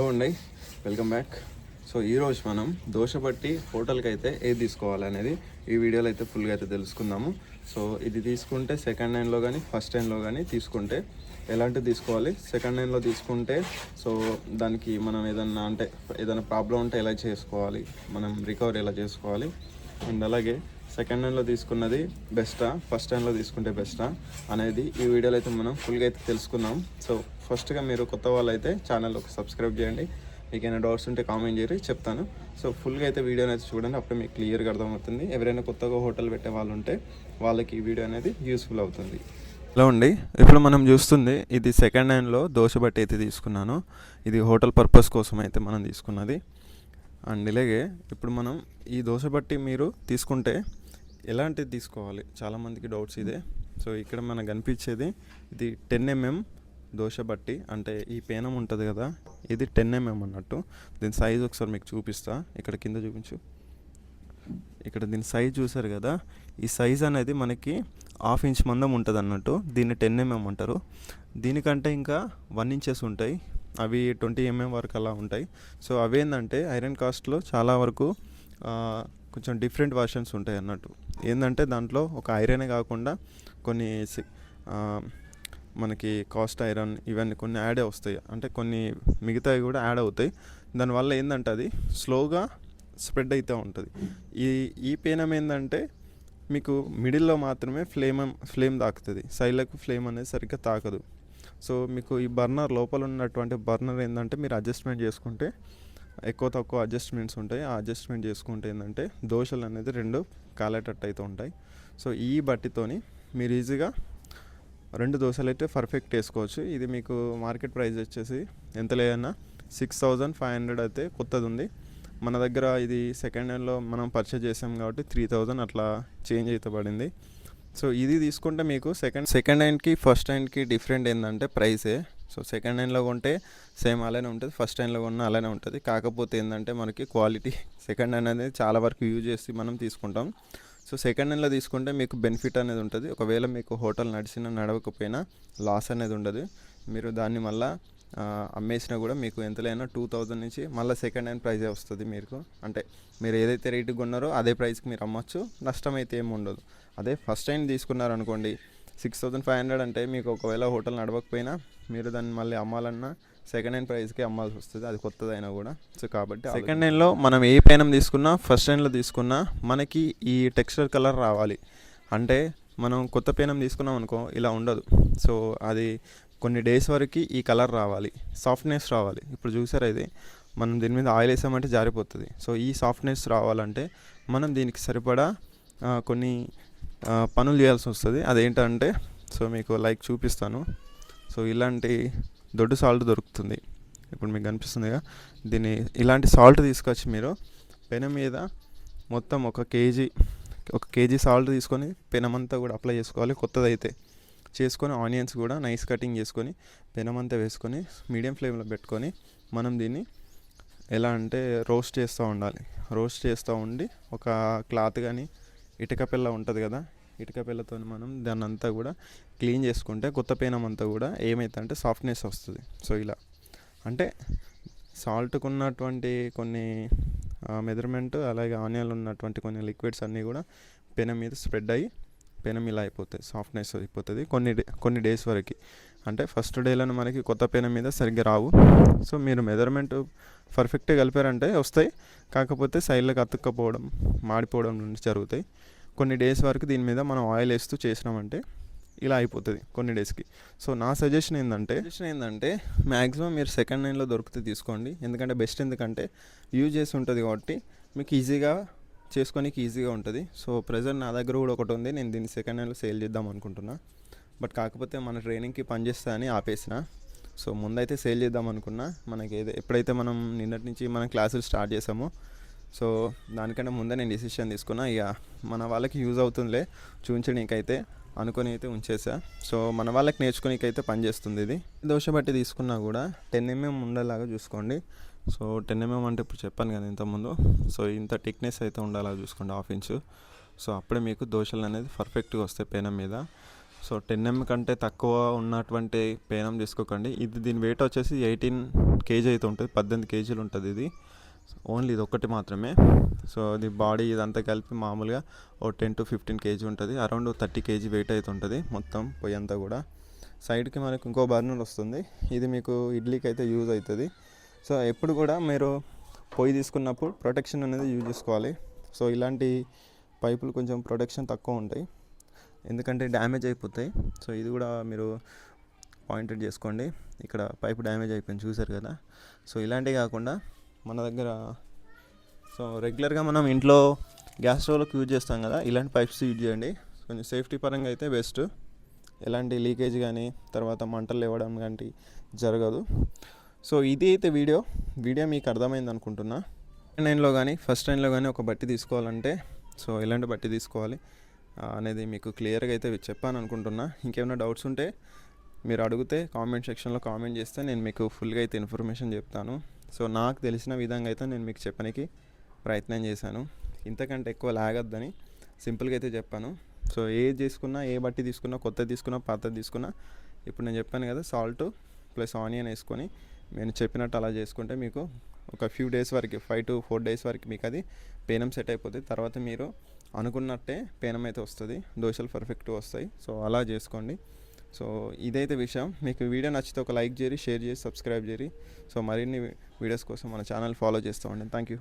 Hello అండి, welcome back. So ఈరోజు మనం దోశ బట్టి హోటల్కి అయితే ఏది తీసుకోవాలి అనేది ఈ వీడియోలో అయితే ఫుల్గా అయితే తెలుసుకుందాము. సో ఇది తీసుకుంటే సెకండ్ హ్యాండ్లో కానీ ఫస్ట్ హ్యాండ్లో కానీ తీసుకుంటే ఎలాంటివి తీసుకోవాలి, సెకండ్ హ్యాండ్లో తీసుకుంటే సో దానికి మనం ఏదైనా ప్రాబ్లం ఉంటే ఎలా చేసుకోవాలి, మనం రికవరీ ఎలా చేసుకోవాలి, అండ్ అలాగే సెకండ్ హ్యాండ్లో తీసుకున్నది బెస్టా ఫస్ట్ హ్యాండ్లో తీసుకుంటే బెస్టా అనేది ఈ వీడియోలో అయితే మనం ఫుల్గా అయితే తెలుసుకుందాం. సో ఫస్ట్గా మీరు కొత్త వాళ్ళు అయితే ఛానల్కి సబ్స్క్రైబ్ చేయండి, మీకు ఏమైనా డౌట్స్ ఉంటే కామెంట్ చేయరు, చెప్తాను. సో ఫుల్గా అయితే వీడియోని అయితే చూడండి, అప్పుడు మీకు క్లియర్గా అర్థమవుతుంది. ఎవరైనా కొత్తగా హోటల్ పెట్టే వాళ్ళు ఉంటే వాళ్ళకి ఈ వీడియో అనేది యూస్ఫుల్ అవుతుంది. హలో అండి, ఇప్పుడు మనం చూస్తుంది ఇది సెకండ్ హ్యాండ్లో దోశ బట్టి అయితే తీసుకున్నాను. ఇది హోటల్ పర్పస్ కోసం అయితే మనం తీసుకున్నది. అండ్ ఇలాగే ఇప్పుడు మనం ఈ దోశ బట్టి మీరు తీసుకుంటే ఎలాంటిది తీసుకోవాలి, చాలామందికి డౌట్స్ ఇదే. సో ఇక్కడ మనకు కనిపించేది ఇది 10mm దోశ బట్టి, అంటే ఈ పేనం ఉంటుంది కదా, ఇది 10mm అన్నట్టు. దీని సైజ్ ఒకసారి మీకు చూపిస్తా, ఇక్కడ కింద చూపించు. ఇక్కడ దీని సైజ్ చూసారు కదా, ఈ సైజ్ అనేది మనకి 1/2 ఇంచ్ మందం ఉంటుంది అన్నట్టు. దీన్ని 10mm అంటారు. దీనికంటే ఇంకా 1 ఇంచెస్ ఉంటాయి, అవి 20mm వరకు అలా ఉంటాయి. సో అవేంటంటే ఐరన్ కాస్ట్లో చాలా వరకు కొంచెం డిఫరెంట్ వర్షన్స్ ఉంటాయి అన్నట్టు. ఏంటంటే దాంట్లో ఒక ఐరనే కాకుండా కొన్ని మనకి కాస్ట్ ఐరన్ ఇవన్నీ కొన్ని యాడ్ వస్తాయి, అంటే కొన్ని మిగతావి కూడా యాడ్ అవుతాయి. దానివల్ల ఏంటంటే అది స్లోగా స్ప్రెడ్ అవుతూ ఉంటుంది. ఈ పేనం ఏంటంటే మీకు మిడిల్లో మాత్రమే ఫ్లేమ్ తాకుతుంది, సైడ్లకు ఫ్లేమ్ అనేది సరిగ్గా తాకదు. సో మీకు ఈ బర్నర్ లోపల ఉన్నటువంటి బర్నర్ ఏంటంటే మీరు అడ్జస్ట్మెంట్ చేసుకుంటే ఎక్కువ తక్కువ అడ్జస్ట్మెంట్స్ ఉంటాయి. ఆ అడ్జస్ట్మెంట్ చేసుకుంటే ఏంటంటే దోశలు అనేది 2 కాలేటట్టు అయితే ఉంటాయి. సో ఈ బట్టితోని మీరు ఈజీగా 2 దోశలు అయితే పర్ఫెక్ట్ వేసుకోవచ్చు. ఇది మీకు మార్కెట్ ప్రైస్ వచ్చేసి ఎంత లేదన్నా 6500 అయితే కొత్తది ఉంది. మన దగ్గర ఇది సెకండ్ హ్యాండ్లో మనం పర్చేజ్ చేసాం కాబట్టి 3000 అట్లా చేంజ్ అయితే పడింది. సో ఇది తీసుకుంటే మీకు సెకండ్ హ్యాండ్కి ఫస్ట్ హ్యాండ్కి డిఫరెంట్ ఏంటంటే ప్రైసే. సో సెకండ్ హ్యాండ్లో కొంటే సేమ్ అలానే ఉంటుంది, ఫస్ట్ హ్యాండ్లో కొన్నా అలానే ఉంటుంది. కాకపోతే ఏంటంటే మనకి క్వాలిటీ సెకండ్ హ్యాండ్ అనేది చాలా వరకు యూజ్ చేసి మనం తీసుకుంటాం. సో సెకండ్ హ్యాండ్లో తీసుకుంటే మీకు బెనిఫిట్ అనేది ఉంటుంది. ఒకవేళ మీకు హోటల్ నడవకపోయినా లాస్ అనేది ఉండదు. మీరు దాన్ని మళ్ళీ అమ్మేసినా కూడా మీకు ఎంతలైనా 2000 నుంచి మళ్ళీ సెకండ్ హ్యాండ్ ప్రైజే వస్తుంది మీకు. అంటే మీరు ఏదైతే రేటుకి కొన్నారో అదే ప్రైస్కి మీరు అమ్మచ్చు, నష్టం అయితే ఏమి ఉండదు. అదే ఫస్ట్ హ్యాండ్ తీసుకున్నారనుకోండి 6500 అంటే మీకు ఒకవేళ హోటల్ నడవకపోయినా మీరు దాన్ని మళ్ళీ అమ్మాలన్నా సెకండ్ హ్యాండ్ ప్రైస్కి అమ్మాల్సి వస్తుంది, అది కొత్తదైనా కూడా. సో కాబట్టి సెకండ్ హ్యాండ్లో మనం ఏ పేనం తీసుకున్నా ఫస్ట్ హ్యాండ్లో తీసుకున్నా మనకి ఈ టెక్స్చర్ కలర్ రావాలి. అంటే మనం కొత్త పేనం తీసుకున్నాం అనుకో ఇలా ఉండదు. సో అది కొన్ని డేస్ వరకు ఈ కలర్ రావాలి, సాఫ్ట్నెస్ రావాలి. ఇప్పుడు చూసారా, ఇది మనం దీని మీద ఆయిల్ వేసామంటే జారిపోతుంది. సో ఈ సాఫ్ట్నెస్ రావాలంటే మనం దీనికి సరిపడా కొన్ని పనులు చేయాల్సి వస్తుంది. అదేంటంటే సో మీకు లైక్ చూపిస్తాను. సో ఇలాంటి దొడ్డు సాల్ట్ దొరుకుతుంది, ఇప్పుడు మీకు కనిపిస్తుందిగా. దీన్ని ఇలాంటి సాల్ట్ తీసుకొచ్చి మీరు పెనం మీద మొత్తం 1 కేజీ సాల్ట్ తీసుకొని పెనమంతా కూడా అప్లై చేసుకోవాలి. కొత్తదైతే చేసుకొని ఆనియన్స్ కూడా నైస్ కటింగ్ చేసుకొని పెనమంతా వేసుకొని మీడియం ఫ్లేమ్లో పెట్టుకొని మనం దీన్ని ఎలా అంటే రోస్ట్ చేస్తూ ఉండాలి. రోస్ట్ చేస్తూ ఉండి ఒక క్లాత్ కానీ ఇటుక పిల్ల ఉంటుంది కదా, ఇటుక పిల్లతో మనం దాన్ని అంతా కూడా క్లీన్ చేసుకుంటే కొత్త పేనం అంతా కూడా ఏమవుతుందంటే సాఫ్ట్నెస్ వస్తుంది. సో ఇలా అంటే సాల్ట్కు ఉన్నటువంటి కొన్ని మెజర్మెంట్, అలాగే ఆనియన్లు ఉన్నటువంటి కొన్ని లిక్విడ్స్ అన్నీ కూడా పెనం మీద స్ప్రెడ్ అయ్యి పెనం ఇలా అయిపోతుంది, సాఫ్ట్నెస్ అయిపోతుంది కొన్ని డేస్ వరకు. అంటే ఫస్ట్ డేలోనే మనకి కొత్త పెనం మీద సరిగ్గా రావు. సో మీరు మెజర్మెంట్ పర్ఫెక్ట్గా కలిపారంటే వస్తాయి, కాకపోతే సైడ్లకు అతుక్కపోవడం మాడిపోవడం నుండి జరుగుతాయి. కొన్ని డేస్ వరకు దీని మీద మనం ఆయిల్ వేస్తూ చేసినామంటే ఇలా అయిపోతుంది కొన్ని డేస్కి. సో నా సజెషన్ ఏంటంటే మ్యాక్సిమం మీరు సెకండ్ హ్యాండ్లో దొరికితే తీసుకోండి. ఎందుకంటే బెస్ట్, ఎందుకంటే యూజ్ చేసి ఉంటుంది కాబట్టి మీకు ఈజీగా చేసుకోనికి ఈజీగా ఉంటుంది. సో ప్రెజెంట్ నా దగ్గర కూడా ఒకటి ఉంది, నేను దీన్ని సెకండ్ హ్యాండ్లో సేల్ చేద్దాం అనుకుంటున్నా. బట్ కాకపోతే మన ట్రైనింగ్కి పనిచేస్తా అని ఆపేసిన. సో ముందైతే సేల్ చేద్దాం అనుకున్నా. మనకి ఎప్పుడైతే మనం నిన్నటి నుంచి మనం క్లాసులు స్టార్ట్ చేసామో సో దానికంటే ముందే నేను డిసిషన్ తీసుకున్నా. ఇక మన వాళ్ళకి యూజ్ అవుతుందిలే చూపించడానికైతే అనుకొని అయితే ఉంచేసా. సో మన వాళ్ళకి నేర్చుకోనికైతే పనిచేస్తుంది. ఇది దోశ బట్టి తీసుకున్నా కూడా 10mm ఉండేలాగా చూసుకోండి. సో 10mm అంటే ఇప్పుడు చెప్పాను కదా ఇంతకుముందు. సో ఇంత థిక్నెస్ అయితే ఉండేలాగా చూసుకోండి, 1/2 ఇంచు. సో అప్పుడే మీకు దోశలు అనేది పర్ఫెక్ట్గా వస్తాయి పేనం మీద. సో 10mm కంటే తక్కువ ఉన్నటువంటి పేనం తీసుకోకండి. దీని వెయిట్ వచ్చేసి కేజీ అయితే ఉంటుంది, 18 కేజీలు ఉంటుంది ఇది. ఓన్లీ ఇది ఒక్కటి మాత్రమే. సో అది బాడీ ఇదంతా కలిపి మామూలుగా ఓ 10 to 15 కేజీ ఉంటుంది. అరౌండ్ 30 కేజీ వెయిట్ అయితే ఉంటుంది మొత్తం పొయ్యి అంతా కూడా. సైడ్కి మనకు ఇంకో బర్నర్ వస్తుంది, ఇది మీకు ఇడ్లీకి అయితే యూజ్ అవుతుంది. సో ఎప్పుడు కూడా మీరు పొయ్యి తీసుకున్నప్పుడు ప్రొటెక్షన్ అనేది యూజ్ చేసుకోవాలి. సో ఇలాంటి పైపులు కొంచెం ప్రొటెక్షన్ తక్కువ ఉంటాయి, ఎందుకంటే డ్యామేజ్ అయిపోతాయి. సో ఇది కూడా మీరు పాయింటెడ్ చేసుకోండి. ఇక్కడ పైపు డ్యామేజ్ అయిపోయింది చూసారు కదా. సో ఇలాంటివి కాకుండా మన దగ్గర సో రెగ్యులర్గా మనం ఇంట్లో గ్యాస్ స్టవ్లోకి యూజ్ చేస్తాం కదా, ఇలాంటి పైప్స్ యూజ్ చేయండి. కొంచెం సేఫ్టీ పరంగా అయితే బెస్ట్. ఎలాంటి లీకేజ్ కానీ తర్వాత మంటలు లేవడం కానీ జరగదు. సో ఇది అయితే వీడియో మీకు అర్థమైంది అనుకుంటున్నా. లైన్లో కానీ ఫస్ట్ లైన్లో కానీ ఒక బట్టి తీసుకోవాలంటే సో ఎలాంటి బట్టి తీసుకోవాలి అనేది మీకు క్లియర్గా అయితే చెప్పాను అనుకుంటున్నా. ఇంకేమైనా డౌట్స్ ఉంటే మీరు అడిగితే కామెంట్ సెక్షన్లో కామెంట్ చేస్తే నేను మీకు ఫుల్గా అయితే ఇన్ఫర్మేషన్ చెప్తాను. సో నాకు తెలిసిన విధంగా అయితే నేను మీకు చెప్పడానికి ప్రయత్నం చేశాను. ఇంతకంటే ఎక్కువ లాగద్దని సింపుల్గా అయితే చెప్పాను. సో ఏది తీసుకున్నా, ఏ బట్టి తీసుకున్నా, కొత్తది తీసుకున్నా, పాతది తీసుకున్నా, ఇప్పుడు నేను చెప్పాను కదా సాల్ట్ ప్లస్ ఆనియన్ వేసుకొని నేను చెప్పినట్టు అలా చేసుకుంటే మీకు ఒక ఫ్యూ డేస్ వరకు 5 to 4 days వరకు మీకు అది పేనం సెట్ అయిపోతుంది. తర్వాత మీరు అనుకున్నట్టే పేనం అయితే వస్తుంది, దోశలు పర్ఫెక్ట్గా వస్తాయి. సో అలా చేసుకోండి. సో ఇదైతే విషయం. మీకు వీడియో నచ్చితే ఒక లైక్ చేయరి, షేర్ చేసి, సబ్స్క్రైబ్ చేయరి. సో మరిన్ని వీడియోస్ కోసం మన ఛానల్ ఫాలో చేస్తూ ఉండండి. Thank you.